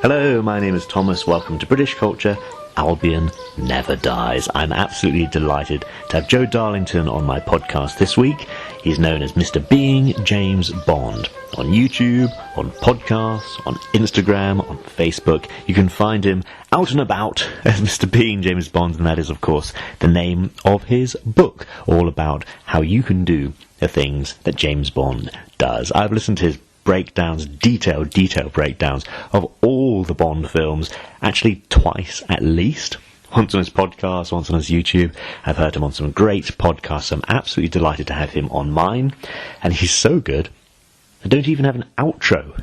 Hello, my name is Thomas. Welcome to British Culture. Albion never dies. I'm absolutely delighted to have Joe Darlington on my podcast this week. He's known as Mr. Being James Bond on YouTube, on podcasts, on Instagram, on Facebook. You can find him out and about as Mr. Being James Bond, and that is, of course, the name of his book, all about how you can do the things that James Bond does. I've listened to his breakdowns, detailed breakdowns of all the Bond films, actually twice at least. Once on his podcast, once on his YouTube. I've heard him on some great podcasts. I'm absolutely delighted to have him on mine. And he's so good, I don't even have an outro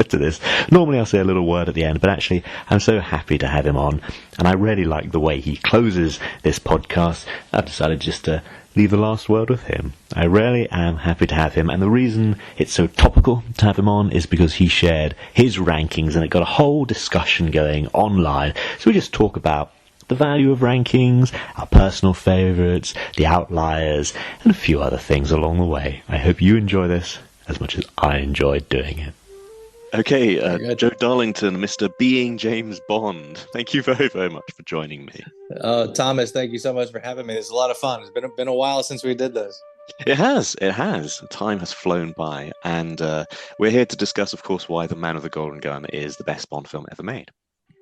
to this. Normally I'll say a little word at the end, but actually I'm so happy to have him on. And I really like the way he closes this podcast. I've decided just to leave the last word with him. I really am happy to have him, and the reason it's so topical to have him on is because he shared his rankings and it got a whole discussion going online. So we just talk about the value of rankings, our personal favourites, the outliers, and a few other things along the way. I hope you enjoy this as much as I enjoyed doing it. Okay, Joe Darlington, Mr. Being James Bond. Thank you very, very much for joining me. Thomas, thank you so much for having me. It's a lot of fun. It's been a while since we did this. It has. Time has flown by, and we're here to discuss, of course, why The Man with the Golden Gun is the best Bond film ever made.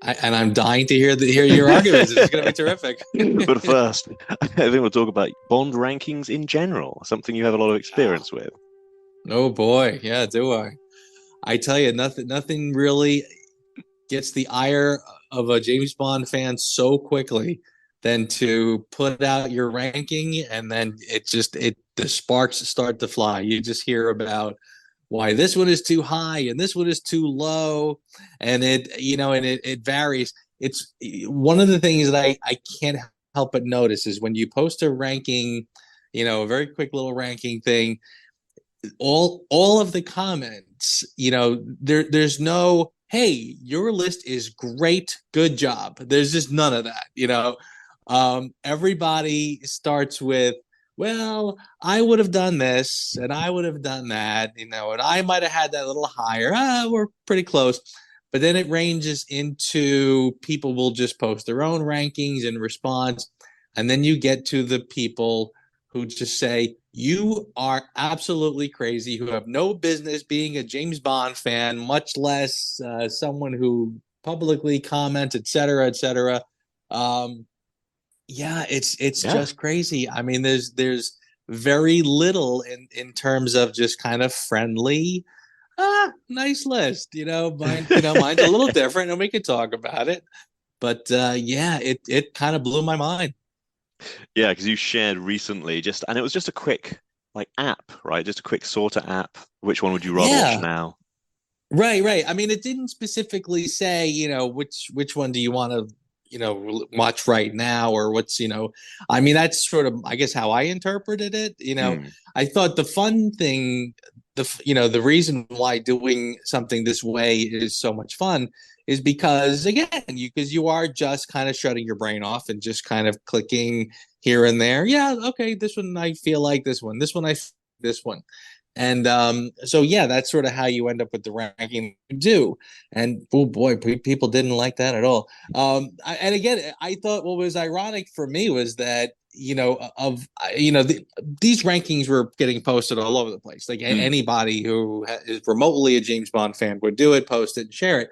And I'm dying to hear your arguments. It's going to be terrific. But first, I think we'll talk about Bond rankings in general, something you have a lot of experience with. Oh boy, yeah, do I? I tell you, nothing really gets the ire of a James Bond fan so quickly than to put out your ranking, and then the sparks start to fly. You just hear about why this one is too high and this one is too low, and it varies. It's one of the things that I can't help but notice is when you post a ranking, a very quick little ranking thing. All of the comments, there's no, hey, your list is great, good job. There's just none of that. Everybody starts with, well, I would have done this and I would have done that, and I might have had that a little higher. We're pretty close. But then it ranges into people will just post their own rankings in response. And then you get to the people who just say, you are absolutely crazy, who have no business being a James Bond fan, much less someone who publicly comments, et cetera, et cetera. It's just crazy. I mean, there's very little in terms of just kind of friendly, nice list. Mine's a little different, and we could talk about it. But it kind of blew my mind. Yeah, because you shared recently and it was just a quick app, right? Just a quick sorter app. Which one would you rather watch now? Right. I mean, it didn't specifically say, which one do you want to, watch right now, or what's, I mean, that's sort of, I guess, how I interpreted it. I thought the fun thing, the reason why doing something this way is so much fun is because, again, you are just kind of shutting your brain off and just kind of clicking here and there. Yeah, okay, this one I feel like this one. This one this one. And that's sort of how you end up with the ranking you do. And oh boy, people didn't like that at all. And again, I thought what was ironic for me was that these rankings were getting posted all over the place. Like anybody who is remotely a James Bond fan would do it, post it, and share it.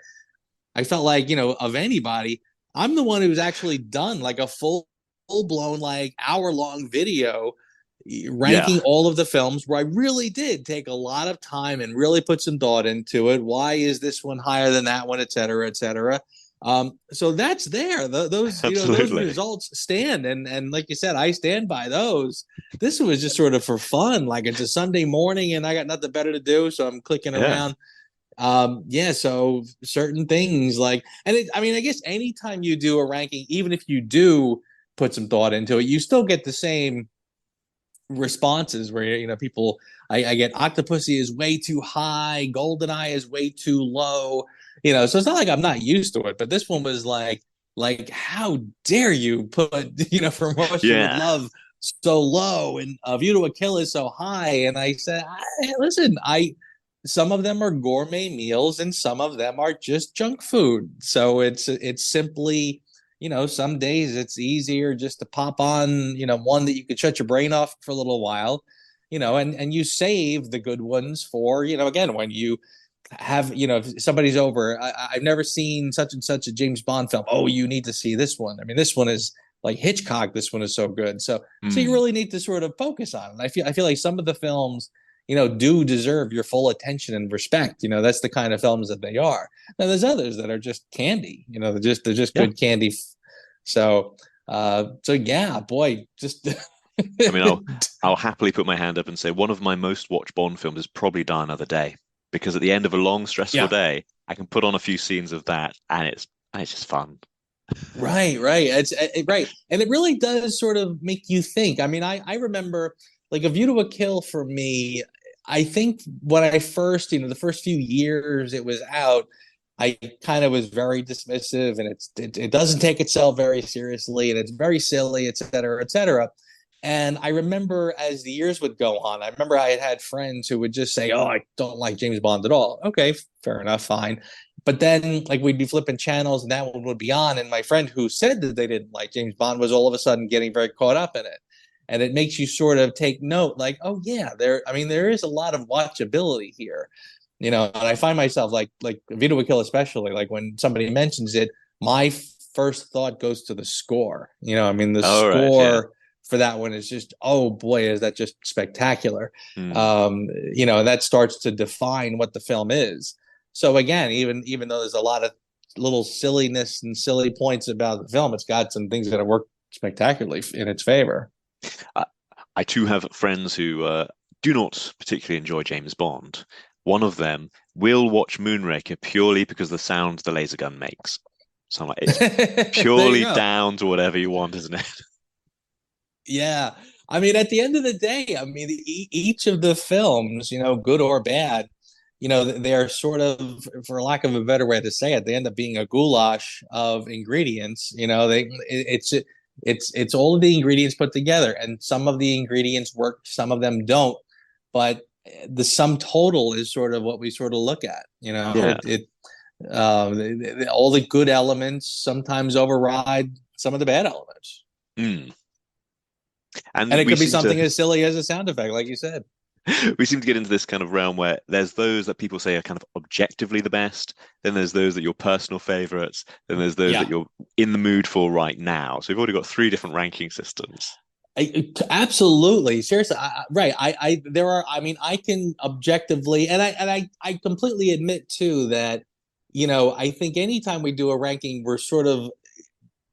I felt like, of anybody, I'm the one who's actually done like a full-blown, like hour-long video ranking all of the films where I really did take a lot of time and really put some thought into it. Why is this one higher than that one, et cetera, et cetera. So that's there. Those results stand. And like you said, I stand by those. This was just sort of for fun. Like it's a Sunday morning and I got nothing better to do. So I'm clicking around. So certain things I guess anytime you do a ranking, even if you do put some thought into it, you still get the same responses where, people, I get Octopussy is way too high, GoldenEye is way too low, so it's not like I'm not used to it, but this one was like, how dare you put, From Russia with Love so low and A View to a Kill is so high. And I said, listen, some of them are gourmet meals and some of them are just junk food. So it's simply, some days it's easier just to pop on, one that you could shut your brain off for a little while, and you save the good ones for, again, when you have, if somebody's over, I've never seen such and such a James Bond film. Oh, you need to see this one. I mean, this one is like Hitchcock. This one is so good. So you Mm. really need to sort of focus on it. I feel like some of the films, do deserve your full attention and respect. That's the kind of films that they are. Now there's others that are just candy. They're just Yeah. good candy. So yeah, boy, just I mean, I'll happily put my hand up and say one of my most watched Bond films is probably Die Another Day, because at the end of a long, stressful yeah. day, I can put on a few scenes of that, and it's just fun. Right. Right, and it really does sort of make you think. I mean, I remember like A View to a Kill for me. I think when I first, the first few years it was out, I kind of was very dismissive, and it doesn't take itself very seriously, and it's very silly, et cetera, et cetera. And I remember as the years would go on, I remember I had friends who would just say, "Oh, I don't like James Bond at all." Okay, fair enough, fine. But then, like, we'd be flipping channels and that one would be on. And my friend who said that they didn't like James Bond was all of a sudden getting very caught up in it. And it makes you sort of take note, like, oh, yeah, there is a lot of watchability here. And I find myself like Vito would Kill, especially, like when somebody mentions it, my first thought goes to the score. The All right, yeah. score for that one is just, oh boy, is that just spectacular. Mm. And that starts to define what the film is. So again, even though there's a lot of little silliness and silly points about the film, it's got some things that have worked spectacularly in its favor. I, I too have friends who do not particularly enjoy James Bond. One of them will watch Moonraker purely because of the sound the laser gun makes. So I'm like, it's There you purely go. down to whatever you want, isn't it? Yeah. I mean, at the end of the day, I mean, each of the films, good or bad, they're sort of, for lack of a better way to say it, they end up being a goulash of ingredients. It's all of the ingredients put together, and some of the ingredients work, some of them don't. But the sum total is sort of what we sort of look at. Yeah. All the good elements sometimes override some of the bad elements. Mm. And And it could be something as silly as a sound effect, like you said. we seem to get into this kind of realm where there's those that people say are kind of objectively the best, then there's those that your personal favorites, then there's those that Yeah, you're in the mood for right now. So we've already got three different ranking systems. absolutely. Seriously, right. There are. I mean, I can objectively, and I completely admit too that, I think anytime we do a ranking, we're sort of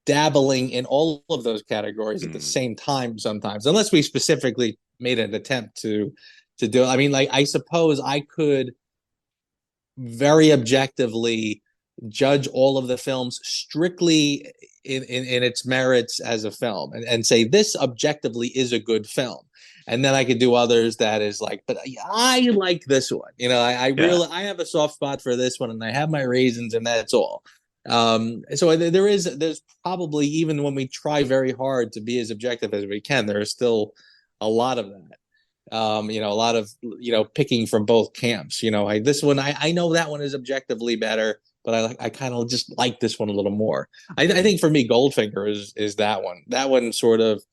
dabbling in all of those categories at the Mm. same time sometimes, unless we specifically made an attempt to do it. I mean, like, I suppose I could very objectively judge all of the films strictly in its merits as a film, and say this objectively is a good film. And then I could do others that is like, but I like this one. I Yeah. really, I have a soft spot for this one, and I have my reasons, and that's all. So there's probably, even when we try very hard to be as objective as we can, there is still a lot of that. A lot of, picking from both camps. This one, I know that one is objectively better, but I kind of just like this one a little more. I think for me, Goldfinger is that one. That one sort of,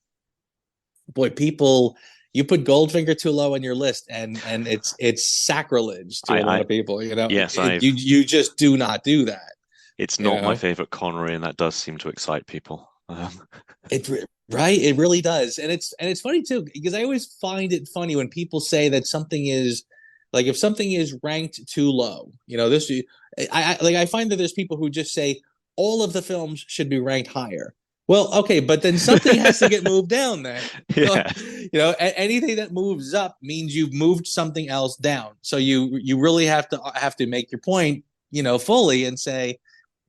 boy, people, you put Goldfinger too low on your list, and it's sacrilege to a lot I of people. yes, You just do not do that. it's You not my know, favorite Connery, and that does seem to excite people. It right, it really does, and it's funny too, because I always find it funny when people say that something is, like, if something is ranked too low. This, I find that there's people who just say all of the films should be ranked higher. Well, okay, but then something has to get moved down. Then Yeah, anything that moves up means you've moved something else down. So you really have to make your point, fully, and say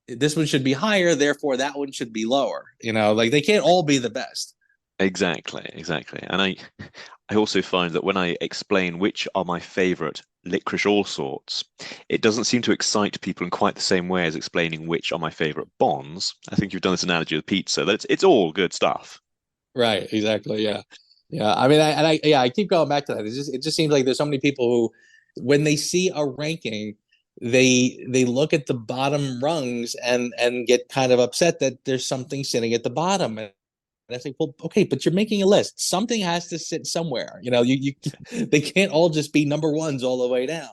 this one should be higher, therefore that one should be lower. Like, they can't all be the best. exactly. And I also find that when I explain which are my favorite licorice all sorts, it doesn't seem to excite people in quite the same way as explaining which are my favorite bonds. I think you've done this analogy with pizza, that it's all good stuff. Right, exactly. Yeah. Yeah. I mean, I keep going back to that. It just seems like there's so many people who, when they see a ranking, they look at the bottom rungs and get kind of upset that there's something sitting at the bottom. And I think, well, okay, but you're making a list. Something has to sit somewhere. You they can't all just be number ones all the way down.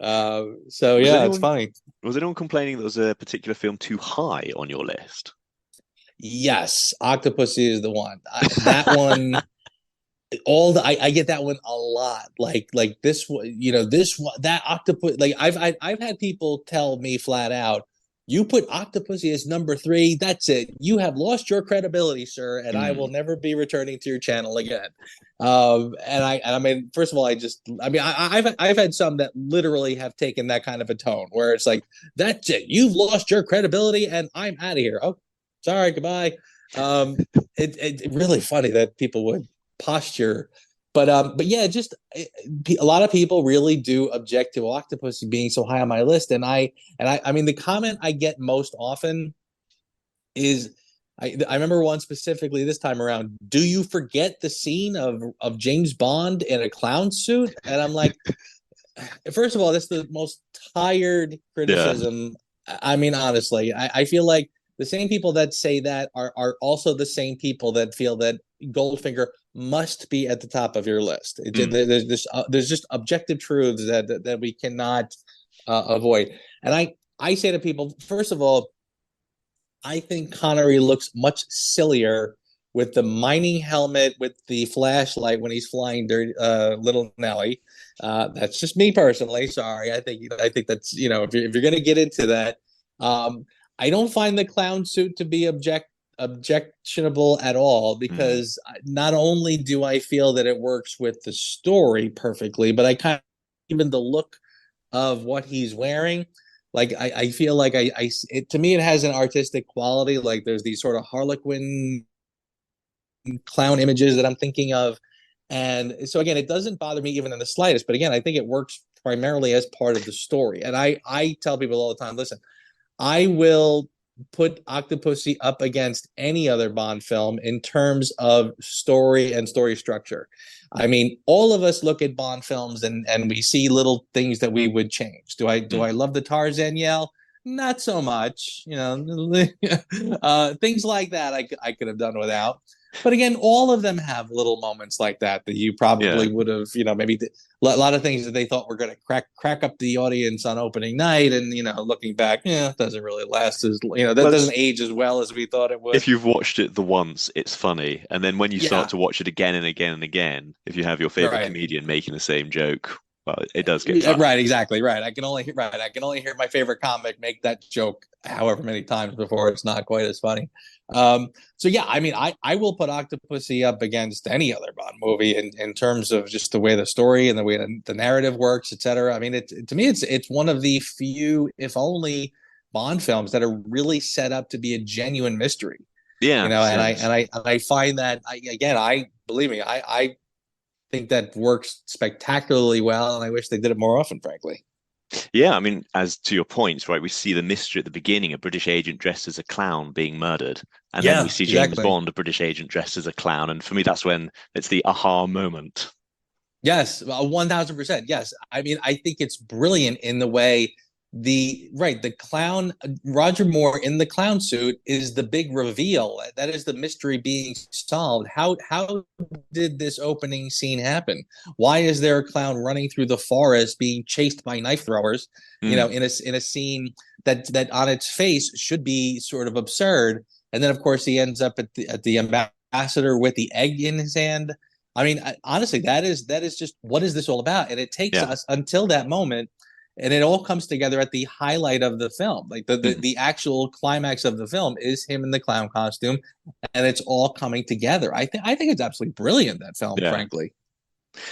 So Was yeah, it's anyone funny. was anyone complaining that there was a particular film too high on your list? Yes, Octopussy is the one. That one, I get that one a lot. Like this one, this one, that octopus. Like I've had people tell me flat out, you put Octopussy as number 3. That's it. You have lost your credibility, sir, and I will never be returning to your channel again. I mean, first of all, I've had some that literally have taken that kind of a tone where it's like, that's it. You've lost your credibility, and I'm out of here. Oh, sorry, goodbye. It really funny that people would posture, but yeah, just a lot of people really do object to Octopus being so high on my list, and I mean, the comment I get most often is, I remember one specifically this time around. Do you forget the scene of James Bond in a clown suit? And I'm like, first of all, that's the most tired Yeah. criticism. I mean, honestly, I feel like the same people that say that are also the same people that feel that Goldfinger must be at the top of your list. There's just objective truths that we cannot avoid. And I say to people, first of all, I think Connery looks much sillier with the mining helmet with the flashlight when he's flying Little Nelly. That's just me personally. Sorry, I think that's, if you're going to get into that, I don't find the clown suit to be objectionable at all, because not only do I feel that it works with the story perfectly, but I kind of, even the look of what he's wearing. Like I feel like to me it has an artistic quality. Like there's these sort of Harlequin clown images that I'm thinking of, and so again, it doesn't bother me even in the slightest. But again, I think it works primarily as part of the story. And I tell people all the time, listen, I will put Octopussy up against any other Bond film in terms of story and story structure. I mean, all of us look at Bond films and we see little things that we would change. Do I love the Tarzan yell? Not so much, things like that I could have done without. But again, all of them have little moments like that you probably would have, maybe a lot of things that they thought were going to crack up the audience on opening night, and looking back, it doesn't really last as that doesn't age as well as we thought it would. If you've watched it the once, it's funny, and then when you start to watch it again and again and again, if you have your favorite comedian making the same joke, well, it does get tough. Right, exactly, right. I can only hear my favorite comic make that joke however many times before it's not quite as funny. So yeah, I mean, I will put Octopussy up against any other Bond movie in terms of just the way the story and the way the narrative works, etc. I mean, to me, it's one of the few, if only, Bond films that are really set up to be a genuine mystery. Yeah, and I find that I believe me, I think that works spectacularly well, and I wish they did it more often, frankly. Yeah, I mean, as to your points, right, we see the mystery at the beginning, a British agent dressed as a clown being murdered. And then we see James Bond, a British agent dressed as a clown. And for me, that's when it's the aha moment. Yes, 1000%. Yes. I mean, I think it's brilliant in the way the clown, Roger Moore in the clown suit, is the big reveal. That is the mystery being solved. How did this opening scene happen? Why is there a clown running through the forest being chased by knife throwers, in a scene that on its face should be sort of absurd? And then of course he ends up at the ambassador with the egg in his hand. I mean, honestly, that is just, what is this all about? And it takes us until that moment, and it all comes together at the highlight of the film. Like the actual climax of the film is him in the clown costume, and it's all coming together. I think it's absolutely brilliant, that film, frankly.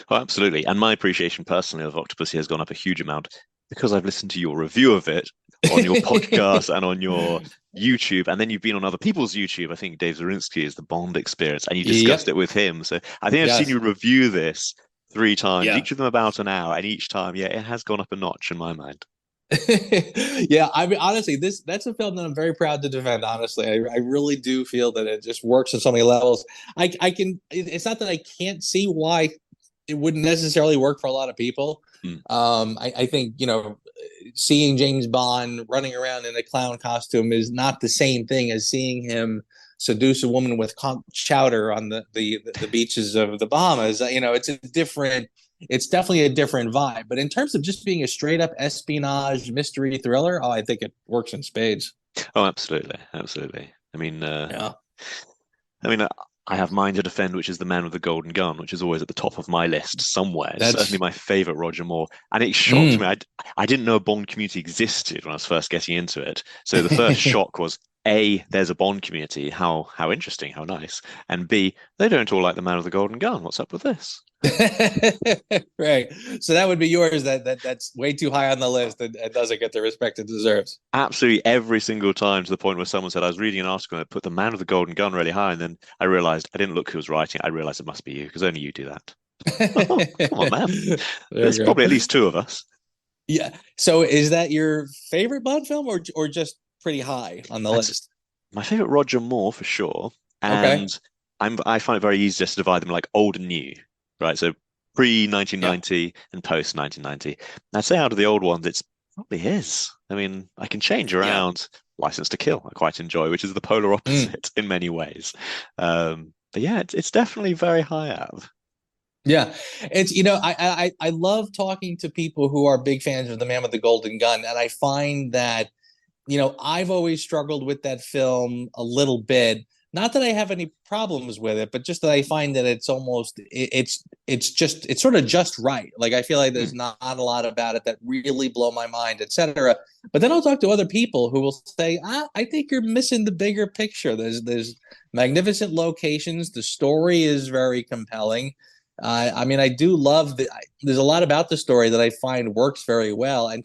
Oh, absolutely. And my appreciation personally of Octopussy has gone up a huge amount because I've listened to your review of it on your podcast and on your YouTube, and then you've been on other people's YouTube. I think Dave Zarinsky is the Bond Experience, and you discussed it with him. So I think I've seen you review this 3 times, each of them about an hour, and each time, it has gone up a notch in my mind. Yeah, I mean, honestly, that's a film that I'm very proud to defend. Honestly, I really do feel that it just works on so many levels. It's not that I can't see why it wouldn't necessarily work for a lot of people. Mm. I think, seeing James Bond running around in a clown costume is not the same thing as seeing him seduce a woman with conch chowder on the beaches of the Bahamas. It's definitely a different vibe. But in terms of just being a straight up espionage mystery thriller, I think it works in spades. Oh, absolutely, absolutely. Yeah. I mean, I have mine to defend, which is The Man with the Golden Gun, which is always at the top of my list somewhere. It's certainly That's my favorite Roger Moore, and it shocked me. mm. I didn't know a Bond community existed when I was first getting into it. So the first shock was A, there's a Bond community. How interesting, how nice. And B, they don't all like The Man with the Golden Gun. What's up with this? Right. So that would be yours. That's way too high on the list and doesn't get the respect it deserves. Absolutely every single time, to the point where someone said, I was reading an article and it put The Man with the Golden Gun really high, and then I realized I didn't look who was writing. I realized it must be you because only you do that. Oh, come on, man. There There's you go. probably at least two of us. Yeah. So is that your favorite Bond film or just pretty high on the That's list? my favorite Roger Moore for sure. Okay. And I find it very easy just to divide them like old and new, right? So pre Yeah. 1990 and post 1990. I'd say out of the old ones, it's probably his. I mean, I can change Yeah. around License to Kill, I quite enjoy, which is the polar Mm. opposite in many ways. But yeah, it's definitely very high up. Yeah, it's I love talking to people who are big fans of The Man with the Golden Gun, and I find that I've always struggled with that film a little bit. Not that I have any problems with it, but just that I find that it's sort of just right. Like I feel like Hmm. there's not a lot about it that really blow my mind, etc. But then I'll talk to other people who will say, I think you're missing the bigger picture. There's magnificent locations. The story is very compelling. I mean, I do love there's a lot about the story that I find works very well, and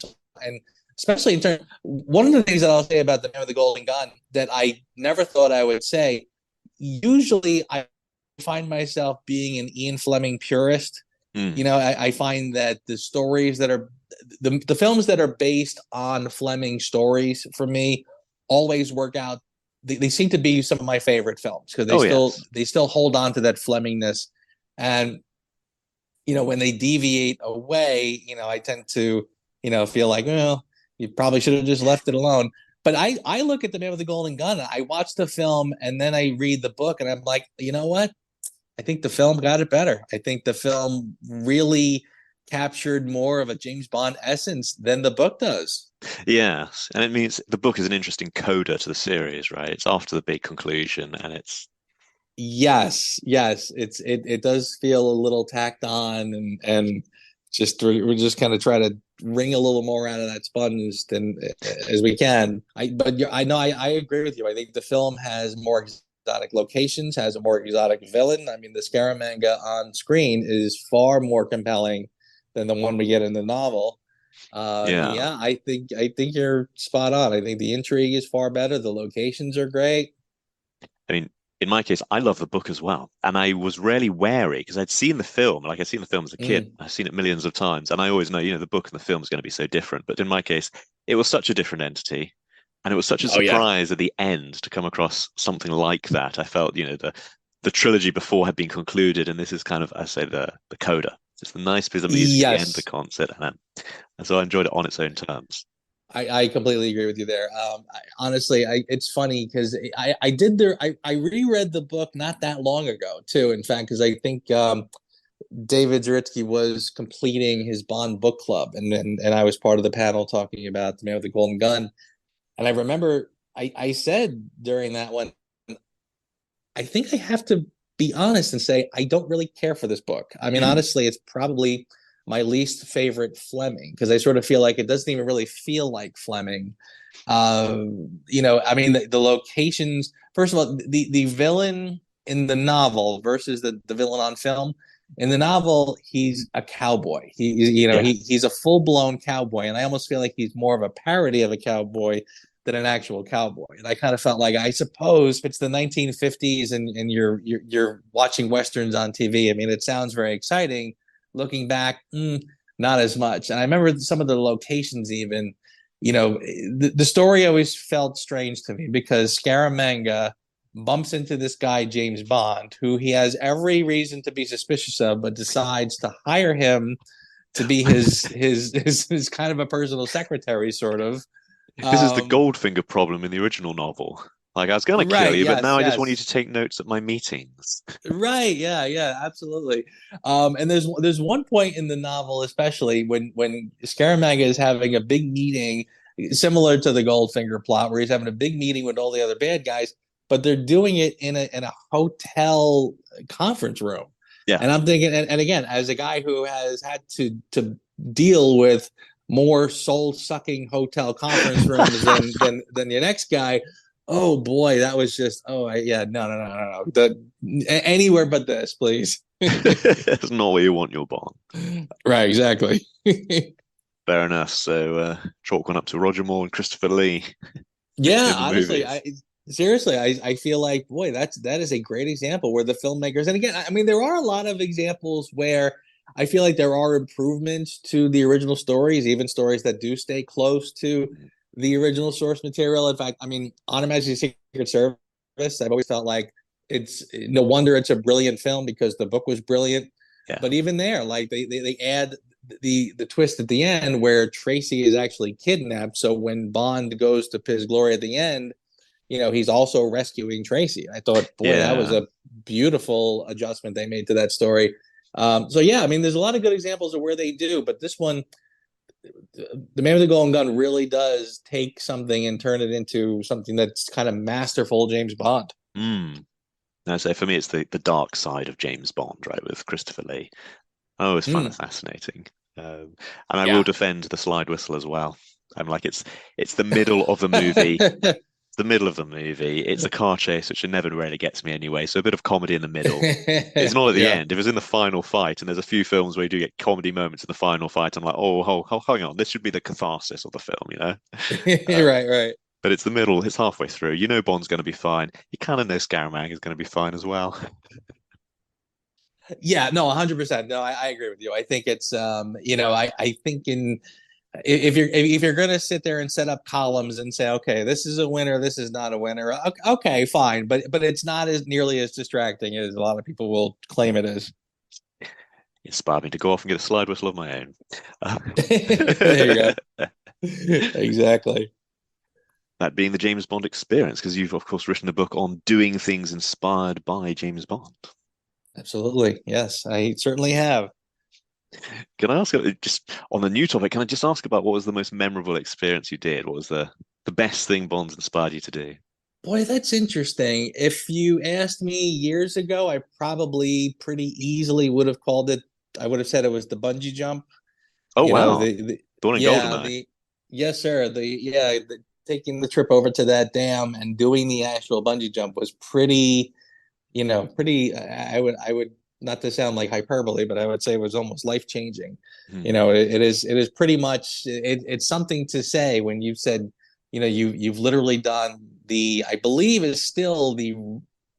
especially in terms. One of the things that I'll say about The Man with the Golden Gun that I never thought I would say. Usually, I find myself being an Ian Fleming purist. Hmm. I find that the stories that are the films that are based on Fleming stories for me always work out. They seem to be some of my favorite films because they Oh still yes. they still hold on to that Flemingness. And when they deviate away, I tend to, feel like, well, you probably should have just left it alone. But I look at The Man with the Golden Gun, and I watch the film, and then I read the book, and I'm like, you know what? I think the film got it better. I think the film really captured more of a James Bond essence than the book does. Yes. And it means the book is an interesting coda to the series, right? It's after the big conclusion, and it's Yes, it does feel a little tacked on, and we're just kind of try to wring a little more out of that sponge than as we can. I know I agree with you. I think the film has more exotic locations, has a more exotic villain. I mean, the Scaramanga on screen is far more compelling than the one we get in the novel. yeah. Yeah, I think you're spot on. I think the intrigue is far better. The locations are great. I mean, in my case, I love the book as well. And I was really wary because I'd seen the film, like I'd seen the film as a kid. Mm. I've seen it millions of times. And I always know, the book and the film is going to be so different. But in my case, it was such a different entity. And it was such a Oh yeah. surprise at the end to come across something like that. I felt, the trilogy before had been concluded, and this is kind of, I say, the coda. It's the nice piece of music at the end of the Yes. concert, and so I enjoyed it on its own terms. I completely agree with you there. Honestly, it's funny because I reread the book not that long ago too. In fact, because I think David Zaritsky was completing his Bond book club, and I was part of the panel talking about The Man with the Golden Gun. And I remember I said during that one, I think I have to be honest and say I don't really care for this book. I mean, Mm, honestly, it's probably my least favorite Fleming because I sort of feel like it doesn't even really feel like Fleming. I mean, the locations. First of all, the villain in the novel versus the villain on film. In the novel, he's a cowboy. yeah, He's a full blown cowboy, and I almost feel like he's more of a parody of a cowboy than an actual cowboy. And I kind of felt like, I suppose, if it's the 1950s and you're watching westerns on TV, I mean, it sounds very exciting. Looking back, not as much. And I remember some of the locations even. The story always felt strange to me because Scaramanga bumps into this guy James Bond, who he has every reason to be suspicious of, but decides to hire him to be his kind of a personal secretary, sort of. This is the Um, Goldfinger problem in the original novel. Like, I was going to kill right? you, but Yes, now I just want you yes. to take notes at my meetings. Right. Yeah. Yeah. Absolutely. And there's one point in the novel, especially when Scaramanga is having a big meeting, similar to the Goldfinger plot, where he's having a big meeting with all the other bad guys, but they're doing it in a hotel conference room. Yeah. And I'm thinking, and again, as a guy who has had to deal with more soul sucking hotel conference rooms than the next guy, oh boy, that was just yeah, no. Anywhere but this, please. That's not where you want your Bond. Right, exactly. Fair enough. So, chalk one up to Roger Moore and Christopher Lee Yeah, in the honestly, movies. I seriously, I feel like, boy, that is a great example where the filmmakers, and again, I mean, there are a lot of examples where I feel like there are improvements to the original stories, even stories that do stay close to the original source material. In fact, I mean, on Her Majesty's Secret Service, I've always felt like it's no wonder it's a brilliant film because the book was brilliant. Yeah. But even there, like they add the twist at the end where Tracy is actually kidnapped. So when Bond goes to Piz Glory at the end, he's also rescuing Tracy. I thought, boy, that was Yeah. a beautiful adjustment they made to that story. So yeah, I mean, there's a lot of good examples of where they do, but this one, the Man with the Golden Gun really does take something and turn it into something that's kind of masterful James Bond. Mm. No, so for me, it's the dark side of James Bond, right, with Christopher Lee. I always find it Mm, fascinating. And I will yeah. defend the slide whistle as well. I'm like, it's the middle of the movie. The middle of the movie. It's a car chase, which never really gets me anyway. So a bit of comedy in the middle. It's not at the Yeah. end. If it's in the final fight, and there's a few films where you do get comedy moments in the final fight, I'm like, hang on, this should be the catharsis of the film, you know? Uh, Right, right. but it's the middle. It's halfway through. You know Bond's going to be fine. You kind of know Scaramanga is going to be fine as well. Yeah, no, 100%. No, I agree with you. I think it's I think if you're gonna sit there and set up columns and say, okay, this is a winner, this is not a winner, okay, fine, but it's not as nearly as distracting as a lot of people will claim it is. Inspired me to go off and get a slide whistle of my own. There you go. Exactly. That being the James Bond experience, because you've of course written a book on doing things inspired by James Bond. Absolutely. Yes, I certainly have. Can I ask, just on the new topic, can I just ask about what was the most memorable experience you did? What was the best thing Bond's inspired you to do? Boy, that's interesting. If you asked me years ago, I probably pretty easily would have called it. I would have said it was the bungee jump. Oh You know, wow, the one in yeah, Goldeneye. yes, sir. Taking the trip over to that dam and doing the actual bungee jump was pretty, pretty. I would not to sound like hyperbole, but I would say it was almost life changing. Hmm. It is pretty much it's something to say when you said, you've literally done I believe is still the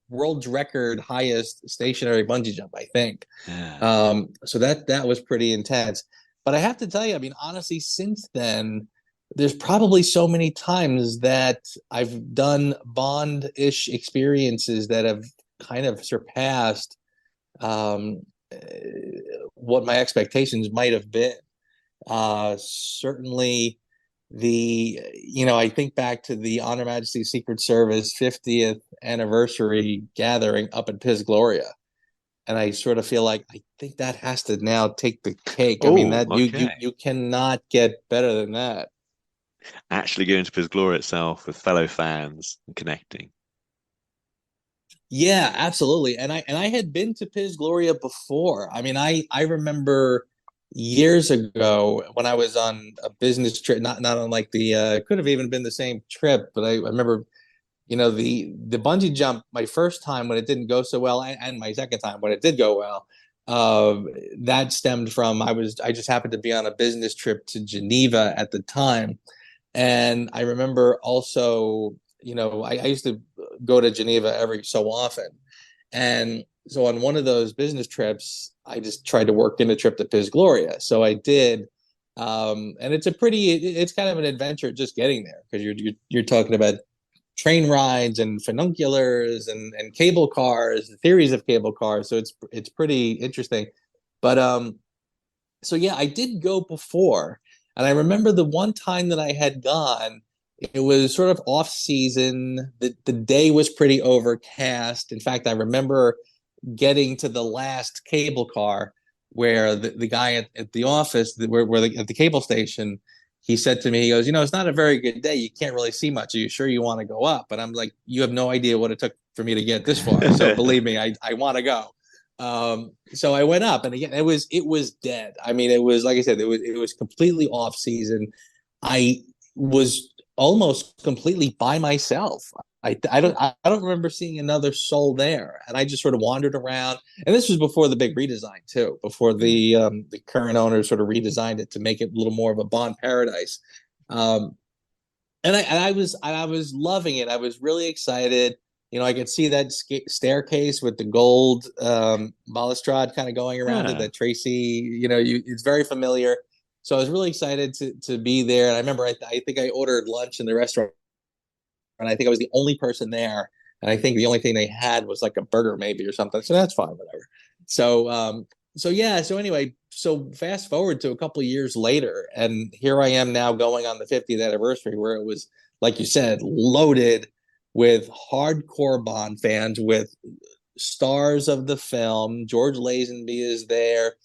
world's record highest stationary bungee jump, I think. Yeah. So that was pretty intense. But I have to tell you, I mean, honestly, since then, there's probably so many times that I've done Bond-ish experiences that have kind of surpassed um, uh, what my expectations might have been. Certainly, I think back to the On Her Majesty's Secret Service 50th anniversary gathering up at Piz Gloria, and I sort of feel like I think that has to now take the cake. I mean, Oh, that okay. you cannot get better than that. Actually going to Piz Glory itself with fellow fans and connecting. Yeah, absolutely. And I had been to Piz Gloria before. I mean, I remember years ago when I was on a business trip, not on like it could have even been the same trip, but I remember, the bungee jump my first time when it didn't go so well, and my second time when it did go well. Uh, that stemmed from I just happened to be on a business trip to Geneva at the time, and I remember also, I used to go to Geneva every so often. And so on one of those business trips, I just tried to work in a trip to Piz Gloria. So I did. And it's kind of an adventure just getting there because you're talking about train rides and funiculars and cable cars, theories of cable cars. So it's pretty interesting. But So yeah, I did go before, and I remember the one time that I had gone. It was sort of off season. The day was pretty overcast. In fact, I remember getting to the last cable car where the guy at the office, at the cable station, he said to me, he goes, it's not a very good day. You can't really see much. Are you sure you want to go up? And I'm like, you have no idea what it took for me to get this far. So believe me, I want to go. So I went up, and again, it was dead. I mean, it was, like I said, it was completely off season. I was almost completely by myself. I don't remember seeing another soul there, and I just sort of wandered around. And this was before the big redesign too, before the current owners sort of redesigned it to make it a little more of a Bond paradise. Um, and I was loving it. I was really excited. I could see that staircase with the gold balustrade kind of going around it. Yeah. That Tracy, it's very familiar. So I was really excited to be there. And I remember I think I ordered lunch in the restaurant, and I think I was the only person there. And I think the only thing they had was like a burger, maybe, or something. So that's fine, whatever. So yeah. So anyway, so fast forward to a couple of years later, and here I am now going on the 50th anniversary, where it was, like you said, loaded with hardcore Bond fans, with stars of the film. George Lazenby is there.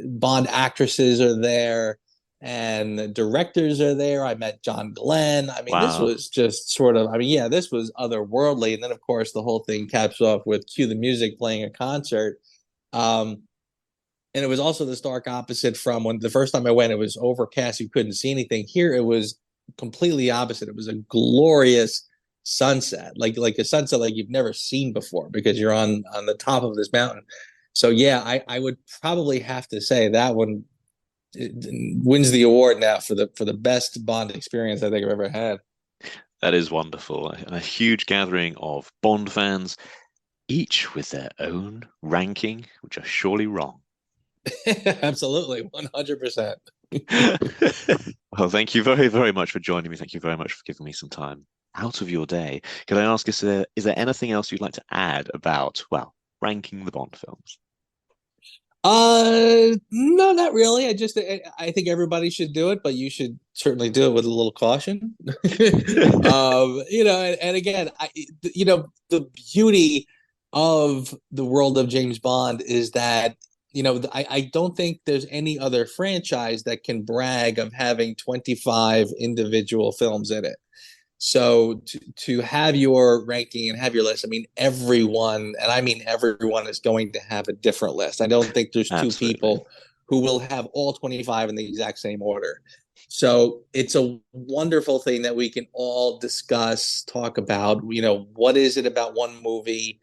Bond actresses are there, and the directors are there. I met John Glenn. I mean, this Wow. was just sort of, I mean, yeah, this was otherworldly. And then, of course, the whole thing caps off with cue the music playing a concert. Um, and it was also the stark opposite from when the first time I went, it was overcast. You couldn't see anything. Here, it was completely opposite. It was a glorious sunset, like a sunset like you've never seen before, because you're on the top of this mountain. So yeah, I would probably have to say that one wins the award now for the best Bond experience I think I've ever had. That is wonderful. A huge gathering of Bond fans, each with their own ranking, which are surely wrong. Absolutely, 100%. Well, thank you very, very much for joining me. Thank you very much for giving me some time out of your day. Could I ask, is there anything else you'd like to add about, well, ranking the Bond films? No, not really. I think everybody should do it, but you should certainly do it with a little caution. And again, the beauty of the world of James Bond is that, I don't think there's any other franchise that can brag of having 25 individual films in it. So to have your ranking and have your list, I mean, everyone, and I mean everyone, is going to have a different list. I don't think there's two Absolutely. people who will have all 25 in the exact same order. So it's a wonderful thing that we can all discuss, talk about, what is it about one movie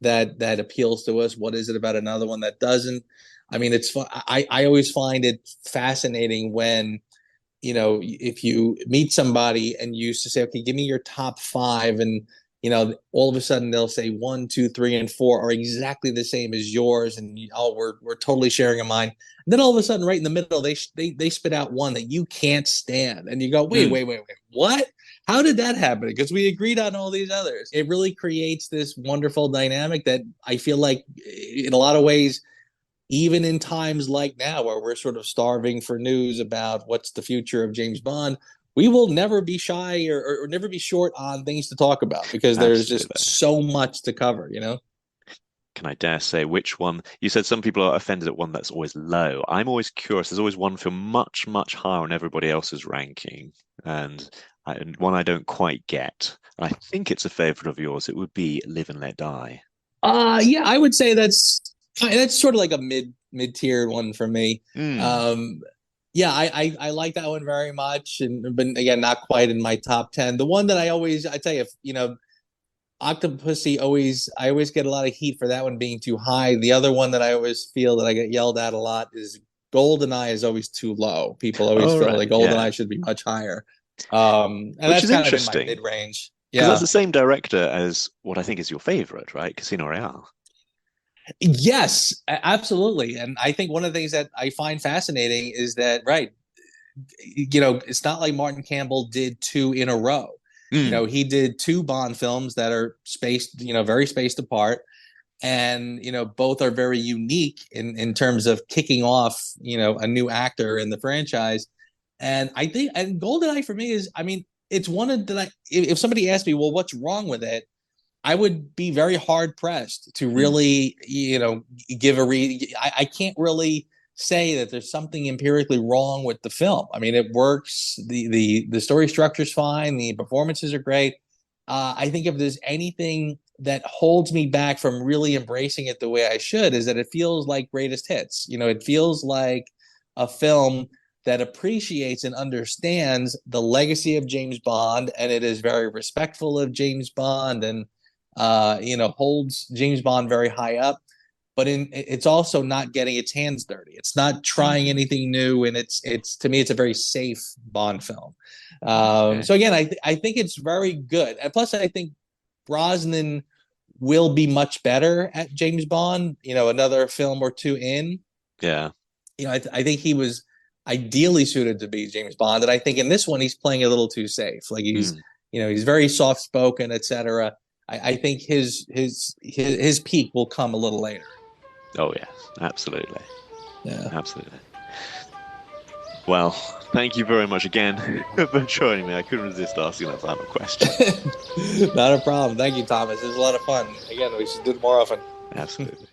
that appeals to us? What is it about another one that doesn't? I mean, it's fun. I always find it fascinating when, if you meet somebody and you used to say, okay, give me your top five, and all of a sudden they'll say one, two, three, and four are exactly the same as yours, and we're totally sharing a mind. And then all of a sudden, right in the middle, they spit out one that you can't stand, and you go, wait, Mm, wait, wait, wait, what? How did that happen? Because we agreed on all these others. It really creates this wonderful dynamic that I feel like, in a lot of ways, even in times like now where we're sort of starving for news about what's the future of James Bond, we will never be shy or never be short on things to talk about, because there's just absolutely. so much to cover. Can I dare say which one? You said some people are offended at one that's always low. I'm always curious. There's always one film much, much higher on everybody else's ranking, and one I don't quite get. And I think it's a favorite of yours. It would be Live and Let Die. Yeah, I would say that's sort of like a mid-tiered one for me. Mm. Um, yeah, I like that one very much, but again, not quite in my top 10. The one that I tell you, Octopussy, I always get a lot of heat for that one being too high. The other one that I always feel that I get yelled at a lot is GoldenEye is always too low. People always All feel right. like Yeah. GoldenEye should be much higher. And Which that's is kind of in my interesting mid range. because that's Yeah. the same director as what I think is your favorite, right? Casino Royale. Yes, absolutely. And I think one of the things that I find fascinating is that, right, it's not like Martin Campbell did two in a row. Mm. He did two Bond films that are spaced, very spaced apart. and both are very unique in terms of kicking off a new actor in the franchise. And I think, and GoldenEye for me is, I mean, it's one of the, if somebody asked me, well, what's wrong with it, I would be very hard pressed to really, give a read. I can't really say that there's something empirically wrong with the film. I mean, it works. The story structure is fine. The performances are great. I think if there's anything that holds me back from really embracing it the way I should, is that it feels like greatest hits. It feels like a film that appreciates and understands the legacy of James Bond, and it is very respectful of James Bond, and holds James Bond very high up. But it's also not getting its hands dirty. It's not trying anything new, and it's to me, it's a very safe Bond film. So again, I think it's very good, and plus I think Brosnan will be much better at James Bond. Another film or two in. Yeah. I think he was ideally suited to be James Bond, and I think in this one he's playing a little too safe. Like he's very soft spoken, etc. I think his peak will come a little later. Oh yes, absolutely. Yeah, absolutely. Well, thank you very much again for joining me. I couldn't resist asking that final question. Not a problem. Thank you, Thomas. It was a lot of fun. Again, we should do it more often. Absolutely.